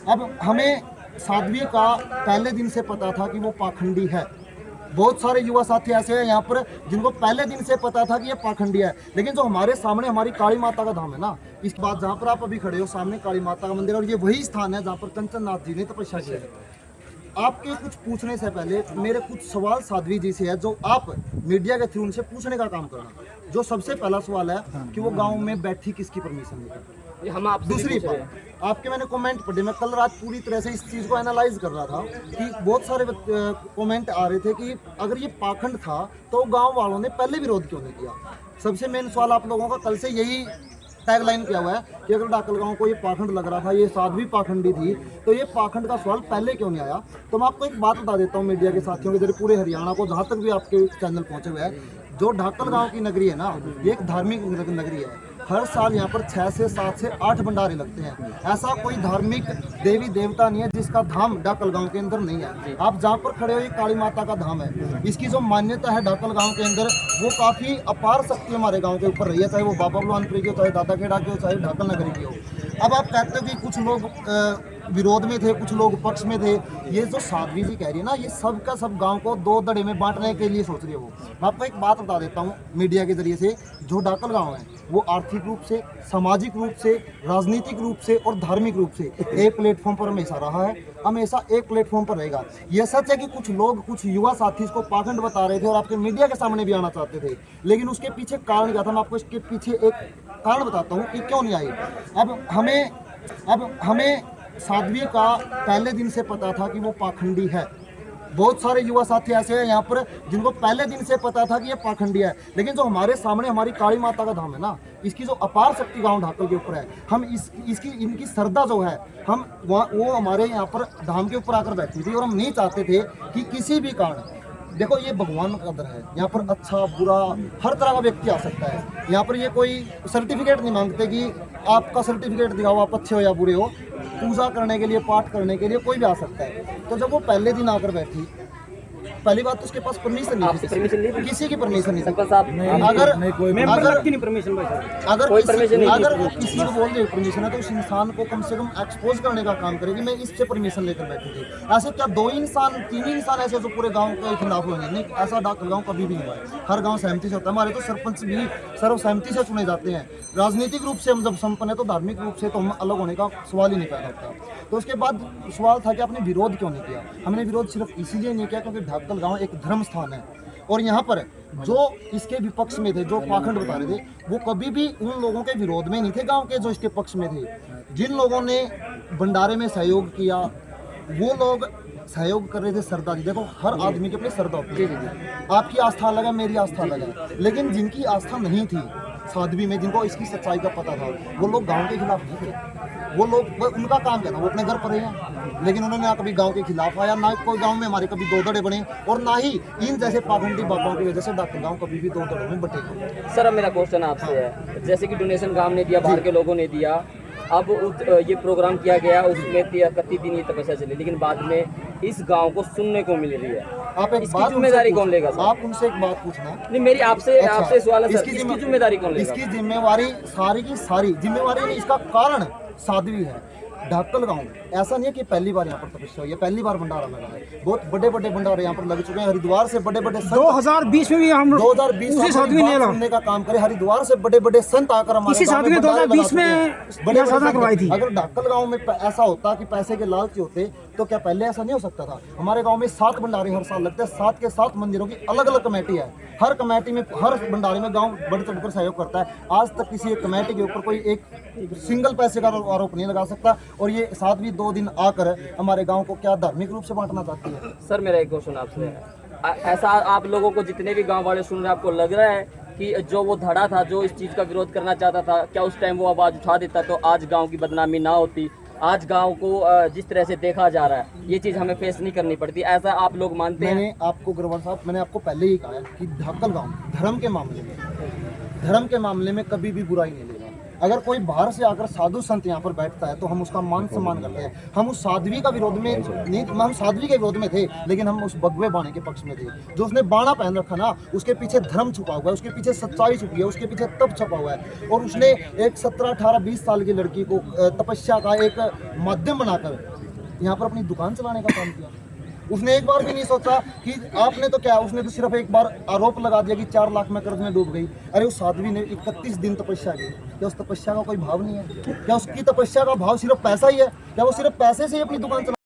अब हमें साध्वी का पहले दिन से पता था कि वो पाखंडी है। बहुत सारे युवा साथी ऐसे हैं यहाँ पर जिनको पहले दिन से पता था कि ये पाखंडी है, लेकिन जो हमारे सामने हमारी काली माता का धाम है ना, इस बात जहाँ पर आप अभी खड़े हो सामने काली माता का मंदिर, और ये वही स्थान है जहाँ पर कंचन नाथ जी ने तपस्या की है। आपके कुछ पूछने से पहले मेरे कुछ सवाल साध्वी जी से है, जो आप मीडिया के थ्रू उनसे पूछने का काम करना। जो सबसे पहला सवाल है कि वो गांव में बैठी किसकी परमिशन लेकर। हम आपसे दूसरी बात, आपके मैंने कमेंट पढ़े, मैं कल रात पूरी तरह से इस चीज़ को एनालाइज कर रहा था कि बहुत सारे कमेंट आ रहे थे कि अगर ये पाखंड था तो गांव वालों ने पहले विरोध क्यों नहीं किया। सबसे मेन सवाल आप लोगों का कल से यही टैगलाइन किया हुआ है कि अगर डाकल गांव को ये पाखंड लग रहा था, ये साध्वी पाखंडी थी, तो ये पाखंड का सवाल पहले क्यों नहीं आया। तो मैं आपको एक बात बता देता हूँ मीडिया के साथियों के जरिए, पूरे हरियाणा को, जहाँ तक भी आपके चैनल पहुँचे हुए हैं, जो ढाकल गांव की नगरी है ना, ये एक धार्मिक नगरी है। हर साल यहाँ पर 6 से 7 से 8 भंडारे लगते हैं। ऐसा कोई धार्मिक देवी देवता नहीं है जिसका धाम ढाकल गांव के अंदर नहीं है। आप जहाँ पर खड़े हो, ये काली माता का धाम है। इसकी जो मान्यता है ढाकल गांव के अंदर, वो काफ़ी अपार शक्ति हमारे गांव के ऊपर रही है, चाहे वो बाबा बुलवानपुरी की हो, चाहे दादा खेड़ा की हो, चाहे ढाकल नगरी की हो। अब आप कहते हो कि कुछ लोग विरोध में थे, कुछ लोग पक्ष में थे। ये जो साध्वी जी कह रही है ना, ये सब का सब गांव को 2 दड़े में बांटने के लिए सोच रही है वो। मैं आपको एक बात बता देता हूँ मीडिया के जरिए से, जो ढाकल गांव है वो आर्थिक रूप से, सामाजिक रूप से, राजनीतिक रूप से और धार्मिक रूप से एक प्लेटफॉर्म पर हमेशा रहा है, हमेशा एक प्लेटफॉर्म पर रहेगा। यह सच है कि कुछ लोग, कुछ युवा साथी इसको पाखंड बता रहे थे और आपके मीडिया के सामने भी आना चाहते थे, लेकिन उसके पीछे कारण क्या था, मैं आपको इसके पीछे एक कारण बताता हूँ कि क्यों नहीं आई। अब हमें साध्वी का पहले दिन से पता था कि वो पाखंडी है। बहुत सारे युवा साथी ऐसे हैं यहाँ पर जिनको पहले दिन से पता था कि ये पाखंडी है, लेकिन जो हमारे सामने हमारी काली माता का धाम है ना, इसकी जो अपार शक्ति गांव ढाकल के ऊपर है, हम इनकी श्रद्धा जो है, हम वो हमारे यहाँ पर धाम के ऊपर आकर बैठी थी, और हम नहीं चाहते थे कि किसी भी कारण, देखो ये भगवान का दर है, यहाँ पर अच्छा बुरा हर तरह का व्यक्ति आ सकता है। यहाँ पर ये कोई सर्टिफिकेट नहीं मांगते कि आपका सर्टिफिकेट दिखाओ आप अच्छे हो या बुरे हो। पूजा करने के लिए, पाठ करने के लिए कोई भी आ सकता है। तो जब वो पहले दिन आकर बैठी, पहली बात तो उसके पास परमिशन नहीं थी, किसी की परमिशन नहीं थी। अगर वो किसी को बोल दे परमिशन है, तो उस इंसान को कम से कम एक्सपोज करने का काम करेगी, मैं इससे परमिशन लेकर बैठी थी। ऐसे क्या 2 इंसान, 3 इंसान ऐसे जो पूरे गांव के खिलाफ होंगे? नहीं, ऐसा ढाकल गांव कभी भी नहीं हुआ है। हर गांव सहमति से होता है। हमारे तो सरपंच भी सर्वसहमति से चुने जाते हैं। राजनीतिक रूप से हम जब संपन्न है, तो धार्मिक रूप से तो हम अलग होने का सवाल ही नहीं पैदा होता। तो उसके बाद सवाल था कि आपने विरोध क्यों नहीं किया। हमने विरोध सिर्फ इसीलिए नहीं किया क्योंकि ढाकल गांव एक धर्म स्थान है, और यहाँ पर जो इसके विपक्ष में थे, जो पाखंड बता रहे थे, वो कभी भी उन लोगों के विरोध में नहीं थे गांव के जो इसके पक्ष में थे। जिन लोगों ने भंडारे में सहयोग किया, वो लोग सहयोग कर रहे थे श्रद्धा जी। देखो हर आदमी की अपनी श्रद्धा होती है, आपकी आस्था अलग है, मेरी आस्था अलग है, लेकिन जिनकी आस्था नहीं थी साध्वी में, जिनको इसकी सच्चाई का पता था, वो लोग गांव के खिलाफ नहीं थे। वो लोग, उनका काम क्या था, वो अपने घर पर हैं, लेकिन उन्होंने ना कभी गांव के खिलाफ आया, ना कोई गांव में हमारे कभी 2 दड़े बने, और ना ही इन जैसे पाखंडी बाबाओं की वजह से ढाकल गांव कभी भी 2 दड़ों में बटेगा। सर अब मेरा क्वेश्चन आपसे है, जैसे कि डोनेशन गांव ने दिया, बाहर के लोगों ने दिया, अब ये प्रोग्राम किया गया, उसमें 31 दिन ये तपस्या चली, लेकिन बाद में इस गांव को सुनने को मिल रही है। आप एक इसकी जिम्मेदारी कौन लेगा सर? आप उनसे एक बात पूछना। नहीं, मेरी आपसे सवाल है सर, इसकी जिम्मेदारी कौन लेगा? इसकी जिम्मेवारी सारी की सारी जिम्मेवारी नहीं, इसका कारण साध्वी है। ढाकल गांव ऐसा नहीं है कि पहली बार यहाँ पर तपस्या हुई है, पहली बार भंडारा लगा है। बहुत बड़े बड़े भंडारे यहाँ पर लग चुके हैं। हरिद्वार से बड़े बड़े 2020 में भी हम 2020 सुनने का काम करे। हरिद्वार से बड़े बड़े संत आकर हमारे 2020 में बड़े करवाई थी। अगर ढाकल गांव में ऐसा होता कि पैसे के लालची होते, तो क्या पहले ऐसा नहीं हो सकता था? हमारे गांव में 7 भंडारे हर साल लगते हैं। 7 के 7 मंदिरों की अलग अलग कमेटी है। हर कमेटी में, हर भंडारे में गांव बढ़ चढ़कर सहयोग करता है। आज तक किसी एक कमेटी के ऊपर कोई एक सिंगल पैसे का आरोप नहीं लगा सकता। और ये साध्वी 2 दिन आकर हमारे गांव को क्या धार्मिक रूप से बांटना चाहती है? सर मेरा एक क्वेश्चन आपसे है, ऐसा आप लोगों को, जितने भी गांव वाले सुन रहे हैं, आपको लग रहा है कि जो वो धड़ा था, जो इस चीज़ का विरोध करना चाहता था, क्या उस टाइम वो आवाज़ उठा देता तो आज गांव की बदनामी ना होती? आज गांव को जिस तरह से देखा जा रहा है, ये चीज़ हमें फेस नहीं करनी पड़ती, ऐसा आप लोग मानते हैं? मैंने आपको गुरवर साहब, मैंने आपको पहले ही कहा है कि ढाकल गाँव धर्म के मामले में कभी भी बुराई नहीं लेगा। अगर कोई बाहर से आकर साधु संत यहाँ पर बैठता है तो हम उसका मान सम्मान करते हैं। हम उस साध्वी का विरोध में नहीं, हम साध्वी के विरोध में थे, लेकिन हम उस भगवे बाणे के पक्ष में थे। जो उसने बाणा पहन रखा ना, उसके पीछे धर्म छुपा हुआ है, उसके पीछे सच्चाई छुपी है, उसके पीछे तप छुपा हुआ है। और उसने एक 17, 18, 20 साल की लड़की को तपस्या का एक माध्यम बनाकर यहाँ पर अपनी दुकान चलाने का काम किया। उसने एक बार भी नहीं सोचा कि आपने तो क्या, उसने तो सिर्फ एक बार आरोप लगा दिया कि 4 लाख में कर्ज में डूब गई। अरे उस साध्वी ने 31 दिन तपस्या की, क्या उस तपस्या का कोई भाव नहीं है? क्या उसकी तपस्या का भाव सिर्फ पैसा ही है? क्या वो सिर्फ पैसे से ही अपनी दुकान चला